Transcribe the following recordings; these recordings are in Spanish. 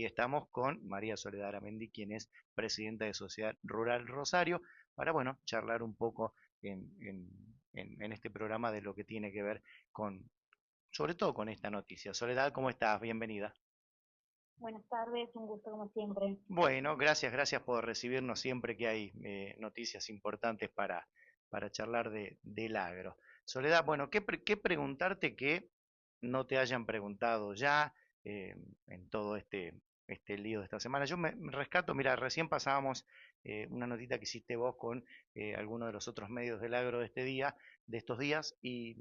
Y estamos con María Soledad Aramendi, quien es presidenta de Sociedad Rural Rosario, para, bueno, charlar un poco en este programa de lo que tiene que ver con, sobre todo con esta noticia. Soledad, ¿cómo estás? Bienvenida. Buenas tardes, un gusto como siempre. Bueno, gracias por recibirnos siempre que hay noticias importantes para charlar del agro. Soledad, bueno, ¿qué preguntarte que no te hayan preguntado ya eh, en todo este lío de esta semana? Yo me rescato, mira, recién pasábamos una notita que hiciste vos con alguno de los otros medios del agro de este día, de estos días, y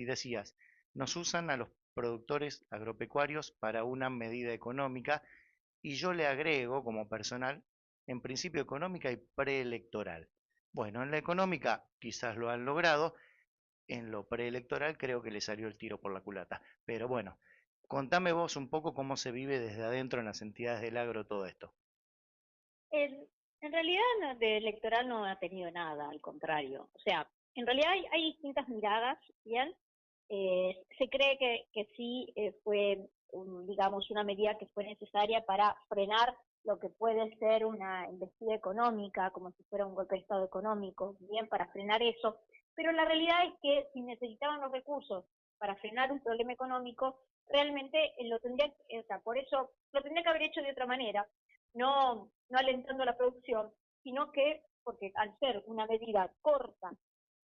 decías, nos usan a los productores agropecuarios para una medida económica y yo le agrego como personal, en principio económica y preelectoral. Bueno, en la económica quizás lo han logrado, en lo preelectoral creo que le salió el tiro por la culata. Pero bueno, contame vos un poco cómo se vive desde adentro en las entidades del agro todo esto. En, en realidad de electoral no ha tenido nada, al contrario. O sea, en realidad hay distintas miradas, ¿bien? Se cree que sí fue, digamos, una medida que fue necesaria para frenar lo que puede ser una embestida económica, como si fuera un golpe de Estado económico, bien, para frenar eso. Pero la realidad es que si necesitaban los recursos para frenar un problema económico, realmente lo tendría, o sea, por eso lo tendría que haber hecho de otra manera, no alentando la producción, sino que, porque al ser una medida corta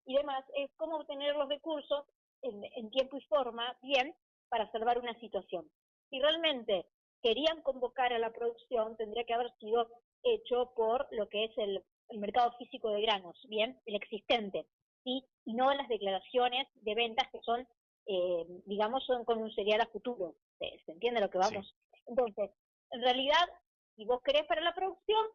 y demás, es cómo obtener los recursos en tiempo y forma bien para salvar una situación. Si realmente querían convocar a la producción, tendría que haber sido hecho por lo que es el mercado físico de granos, bien, el existente, ¿sí? Y no las declaraciones de ventas que son, digamos, son con un serial a futuro. ¿Se entiende lo que Sí, vamos? Entonces, en realidad, si vos querés para la producción,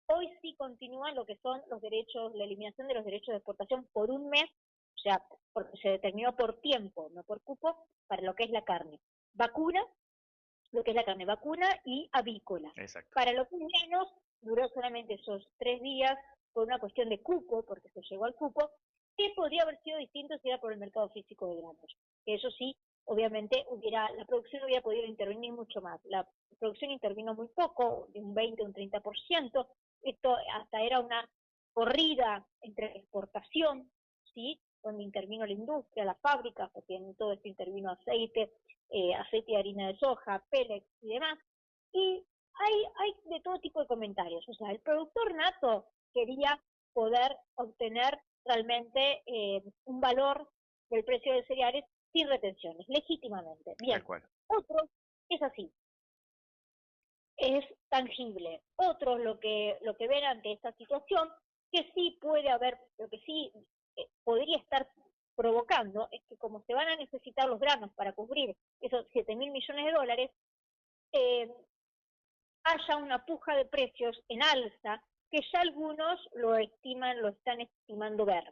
hoy sí continúan lo que son los derechos, la eliminación de los derechos de exportación por un mes, o sea, porque se determinó por tiempo, no por cupo, para lo que es la carne. Vacuna, lo que es la carne vacuna y avícola. exacto. Para lo que es menos, duró solamente esos 3 días por una cuestión de cupo, porque se llegó al cupo, que podría haber sido distinto si era por el mercado físico de granos. Que eso sí, obviamente la producción hubiera podido intervenir mucho más. La producción intervino muy poco, de un 20, un 30%. Esto hasta era una corrida entre exportación, ¿sí? Donde intervino la industria, las fábricas, porque en todo esto intervino aceite y harina de soja, pellets y demás. Y hay de todo tipo de comentarios. O sea, el productor nato quería poder obtener realmente un valor del precio de cereales sin retenciones, legítimamente. Tal Bien, cual. otros es así, es tangible. Otros lo que ven ante esta situación, que sí puede haber, lo que sí podría estar provocando, es que como se van a necesitar los granos para cubrir esos 7.000 millones de dólares, eh, haya una puja de precios en alza que ya algunos lo están estimando ver.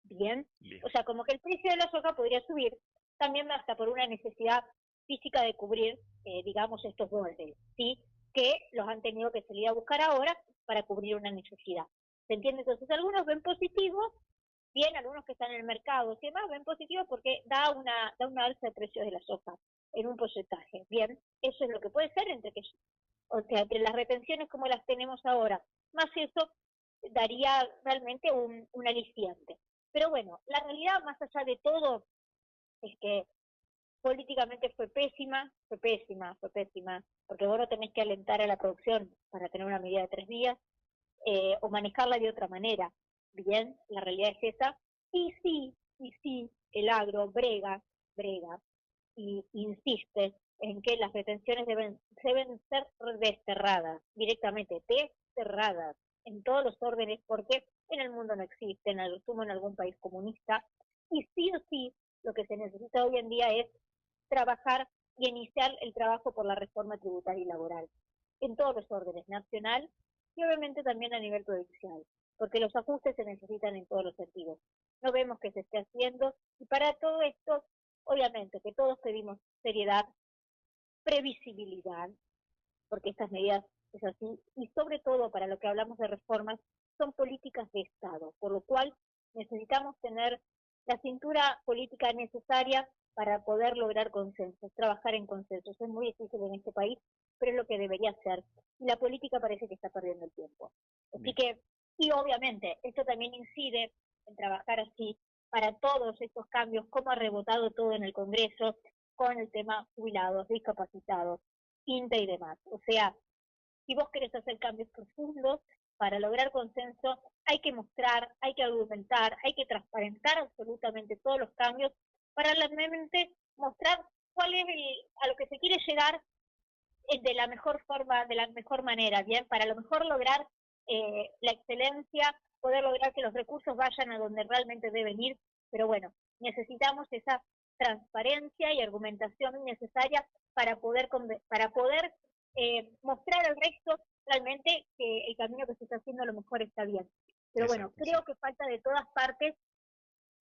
Bien, Bien. o sea, como que el precio de la soja podría subir, también hasta por una necesidad física de cubrir, digamos, estos dólares, ¿sí? Que los han tenido que salir a buscar ahora para cubrir una necesidad. ¿Se entiende? Entonces, algunos ven positivo, bien, algunos que están en el mercado y demás ven positivo porque da una alza de precios de la soja en un porcentaje. Bien, eso es lo que puede ser o sea, entre las retenciones como las tenemos ahora, más eso daría realmente un aliciente. Pero bueno, la realidad más allá de todo es que políticamente fue pésima, fue pésima, fue pésima, porque vos no tenés que alentar a la producción para tener una medida de 3 días, o manejarla de otra manera. Bien, la realidad es esa. Y sí, el agro brega y insiste en que las retenciones deben ser desterradas, directamente desterradas en todos los órdenes, porque en el mundo no existen, al sumo en algún país comunista, y sí o sí lo que se necesita hoy en día es trabajar y iniciar el trabajo por la reforma tributaria y laboral, en todos los órdenes, nacional y obviamente también a nivel provincial, porque los ajustes se necesitan en todos los sentidos. No vemos que se esté haciendo y para todo esto, obviamente que todos pedimos seriedad, previsibilidad, porque estas medidas es así, y sobre todo para lo que hablamos de reformas, son políticas de Estado, por lo cual necesitamos tener la cintura política necesaria para poder lograr consensos, trabajar en consensos. Es muy difícil en este país pero es lo que debería ser. Y la política parece que está perdiendo el tiempo. Así Bien. que, y obviamente, esto también incide en trabajar así para todos estos cambios, cómo ha rebotado todo en el Congreso con el tema jubilados, discapacitados, INTE y demás. O sea, si vos querés hacer cambios profundos, para lograr consenso hay que mostrar, hay que argumentar, hay que transparentar absolutamente todos los cambios para realmente mostrar cuál es a lo que se quiere llegar de la mejor forma, de la mejor manera, bien, para a lo mejor lograr la excelencia, poder lograr que los recursos vayan a donde realmente deben ir, pero bueno, necesitamos esa transparencia y argumentación necesaria para poder mostrar al resto realmente que el camino que se está haciendo a lo mejor está bien. Pero bueno, Exacto, sí. creo que falta de todas partes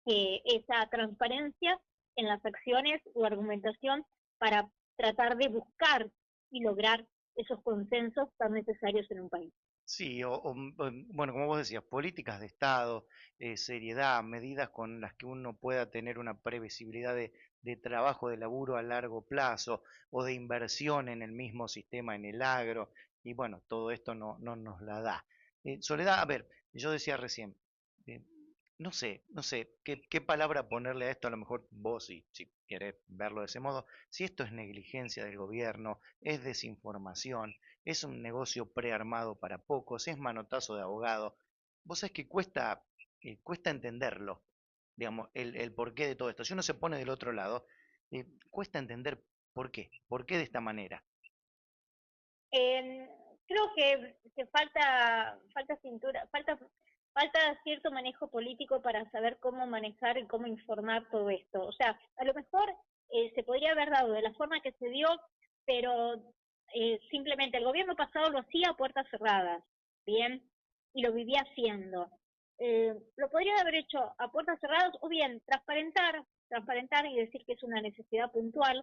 esa transparencia en las acciones o argumentación para tratar de buscar y lograr esos consensos tan necesarios en un país. Sí, bueno, como vos decías, políticas de Estado, seriedad, medidas con las que uno pueda tener una previsibilidad de trabajo, de laburo a largo plazo o de inversión en el mismo sistema, en el agro, y bueno, todo esto no nos la da. Soledad, a ver, yo decía recién, eh, no sé qué palabra ponerle a esto, a lo mejor vos, si querés verlo de ese modo, si esto es negligencia del gobierno, es desinformación, es un negocio prearmado para pocos, es manotazo de abogado. Vos sabés que cuesta entenderlo, digamos, el porqué de todo esto. Si uno se pone del otro lado, cuesta entender por qué de esta manera. Eh, Creo que falta cintura, falta cierto manejo político para saber cómo manejar y cómo informar todo esto. O sea, a lo mejor se podría haber dado de la forma que se dio, pero simplemente el gobierno pasado lo hacía a puertas cerradas, ¿bien? Y lo vivía haciendo. Lo podría haber hecho a puertas cerradas o bien transparentar y decir que es una necesidad puntual,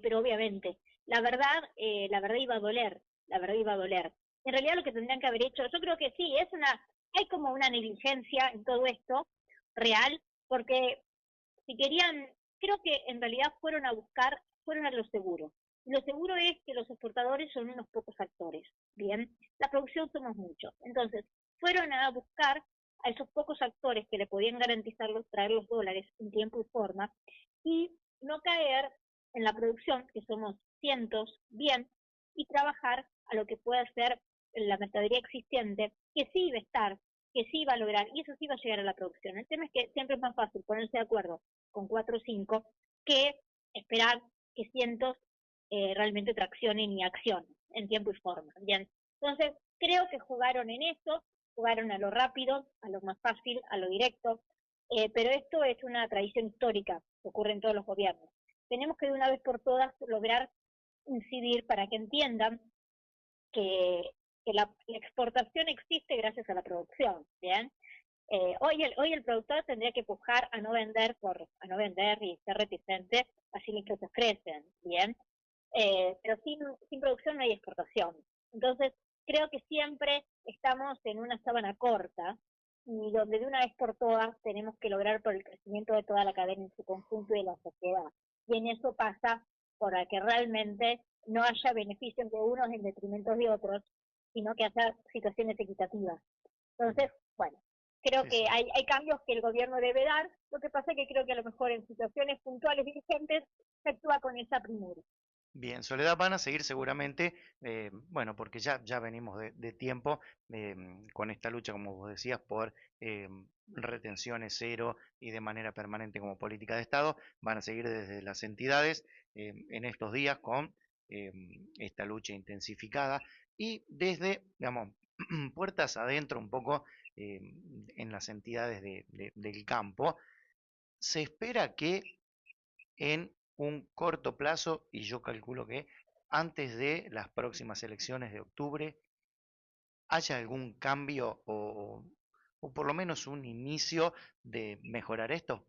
pero obviamente, la verdad iba a doler, la verdad iba a doler. En realidad lo que tendrían que haber hecho, yo creo que sí, hay como una negligencia en todo esto, real, porque si querían, creo que en realidad fueron a lo seguro. Lo seguro es que los exportadores son unos pocos actores, ¿bien? La producción somos muchos. Entonces, fueron a buscar a esos pocos actores que le podían garantizar traer los dólares en tiempo y forma, y no caer en la producción, que somos cientos, bien, y trabajar a lo que pueda ser la mercadería existente, que sí iba a estar, que sí iba a lograr, y eso sí va a llegar a la producción. El tema es que siempre es más fácil ponerse de acuerdo con 4 o 5 que esperar que cientos realmente traccionen y accionen en tiempo y forma. Bien, entonces creo que jugaron en eso, jugaron a lo rápido, a lo más fácil, a lo directo, pero esto es una tradición histórica que ocurre en todos los gobiernos. Tenemos que de una vez por todas lograr incidir para que entiendan que, la exportación existe gracias a la producción, ¿bien? Hoy el productor tendría que pujar a no vender y ser reticente, así los precios crecen, ¿bien? Pero sin producción no hay exportación. Entonces, creo que siempre estamos en una sábana corta y donde de una vez por todas tenemos que lograr por el crecimiento de toda la cadena en su conjunto y de la sociedad. Y en eso pasa por que realmente no haya beneficios de unos en detrimento de otros, sino que haya situaciones equitativas. Bien. Entonces, bueno, creo Sí, que sí. hay cambios que el gobierno debe dar, lo que pasa es que creo que a lo mejor en situaciones puntuales vigentes se actúa con esa primura. Bien, Soledad van a seguir seguramente, bueno, porque ya venimos de tiempo con esta lucha, como vos decías, por retenciones cero y de manera permanente como política de Estado. Van a seguir desde las entidades en estos días con eh, esta lucha intensificada y desde, digamos, puertas adentro un poco en las entidades del campo. Se espera que en un corto plazo, y yo calculo que antes de las próximas elecciones de octubre, haya algún cambio o por lo menos un inicio de mejorar esto.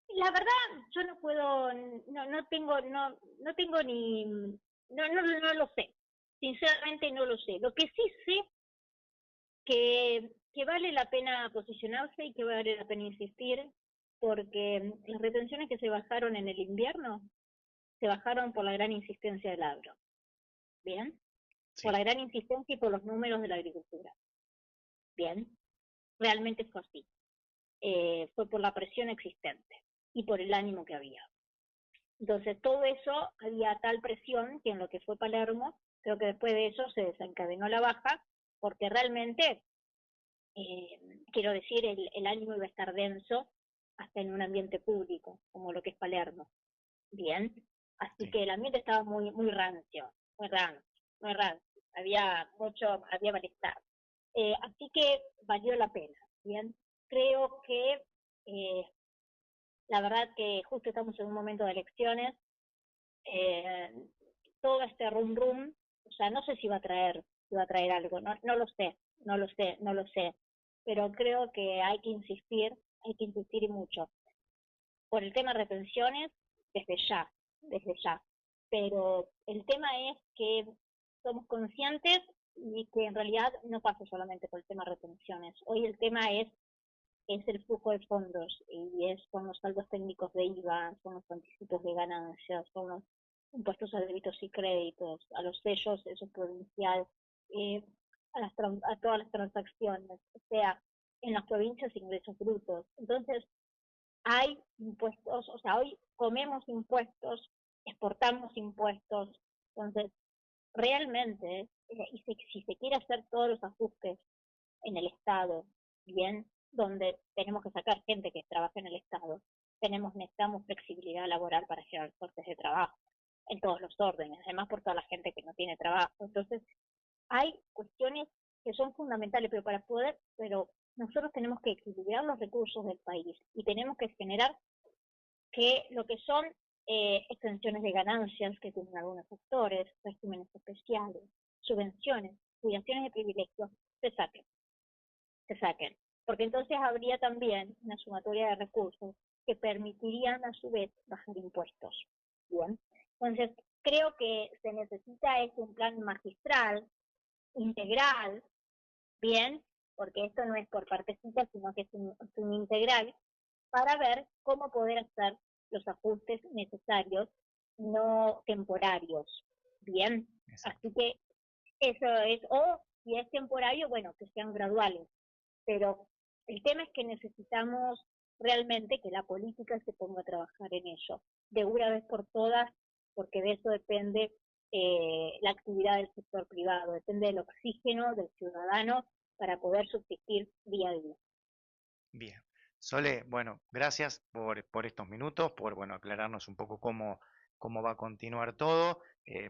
La verdad, yo no puedo, no tengo ni, no lo sé. Sinceramente no lo sé. Lo que sí sé que vale la pena posicionarse y que vale la pena insistir, porque las retenciones que se bajaron en el invierno se bajaron por la gran insistencia del agro. Bien, por Sí, la gran insistencia y por los números de la agricultura. Bien, realmente fue así. Fue por la presión existente y por el ánimo que había. Entonces, todo eso, había tal presión que en lo que fue Palermo, creo que después de eso se desencadenó la baja, porque realmente, eh, quiero decir, el ánimo iba a estar denso hasta en un ambiente público, como lo que es Palermo. Bien, así sí, que el ambiente estaba muy rancio, muy rancio, muy rancio. Había malestar. Así que valió la pena. Bien, creo que eh, la verdad que justo estamos en un momento de elecciones, eh, todo este rum, o sea, no sé si va a traer algo, no lo sé, no lo sé, pero creo que hay que insistir y mucho. Por el tema de retenciones, desde ya. Pero el tema es que somos conscientes y que en realidad no pasa solamente por el tema de retenciones. Hoy el tema es el flujo de fondos y es con los saldos técnicos de IVA, son los anticipos de ganancias, son los impuestos a débitos y créditos, a los sellos, eso es provincial, eh, a todas las transacciones, o sea, en las provincias ingresos brutos. Entonces, hay impuestos, o sea, hoy comemos impuestos, exportamos impuestos, entonces, realmente, y si se quiere hacer todos los ajustes en el Estado, bien, donde tenemos que sacar gente que trabaje en el Estado, necesitamos flexibilidad laboral para generar fuentes de trabajo en todos los órdenes, además por toda la gente que no tiene trabajo. Entonces, hay cuestiones que son fundamentales, pero nosotros tenemos que equilibrar los recursos del país y tenemos que generar que lo que son extensiones de ganancias que tienen algunos sectores, regímenes especiales, subvenciones, jubilaciones de privilegios, se saquen se saquen, porque entonces habría también una sumatoria de recursos que permitirían a su vez bajar impuestos. Bien, entonces creo que se necesita un plan magistral, integral, bien, porque esto no es por partecitas, sino que es un integral, para ver cómo poder hacer los ajustes necesarios, no temporarios. Bien, exacto. así que eso es, o si es temporario, bueno, que sean graduales, pero el tema es que necesitamos realmente que la política se ponga a trabajar en ello, de una vez por todas, porque de eso depende la actividad del sector privado, depende del oxígeno del ciudadano para poder subsistir día a día. Bien. Sole, bueno, gracias por estos minutos, por bueno, aclararnos un poco cómo va a continuar todo,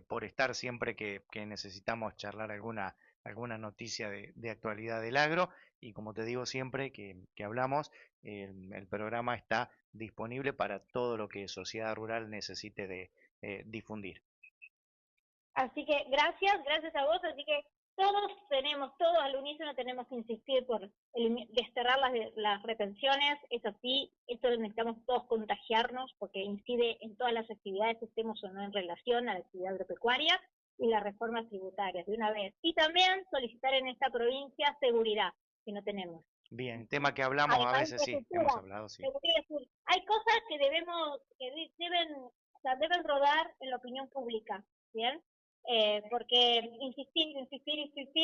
por estar siempre que necesitamos charlar alguna noticia de actualidad del agro. Y como te digo siempre que hablamos, el programa está disponible para todo lo que Sociedad Rural necesite de difundir. Así que gracias a vos, así que todos al unísono tenemos que insistir por desterrar las retenciones, es así, esto necesitamos todos contagiarnos porque incide en todas las actividades, estemos o no en relación a la actividad agropecuaria y las reformas tributarias de una vez. Y también solicitar en esta provincia seguridad, que no tenemos. Bien, tema que hablamos a Además, veces, sí, infraestructura, hemos hablado, sí. pero quiero decir, hay cosas que deben, o sea, deben rodar en la opinión pública, ¿bien? Porque insistir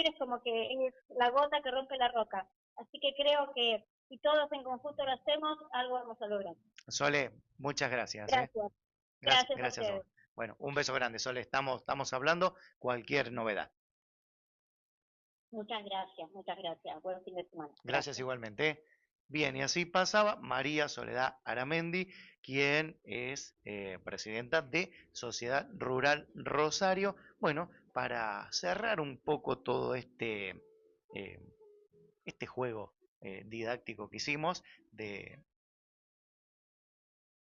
es como que es la gota que rompe la roca. Así que creo que si todos en conjunto lo hacemos, algo vamos a lograr. Sole, muchas gracias, ¿eh? Gracias, Gracias, gracias a gracias a vos. ustedes. Bueno, un beso grande, Sole. Estamos hablando cualquier novedad. Muchas gracias. Buen fin de semana. Gracias Gracias. igualmente. ¿Eh? Bien, y así pasaba María Soledad Aramendi, quien es presidenta de Sociedad Rural Rosario. Bueno, para cerrar un poco todo eh, este juego didáctico que hicimos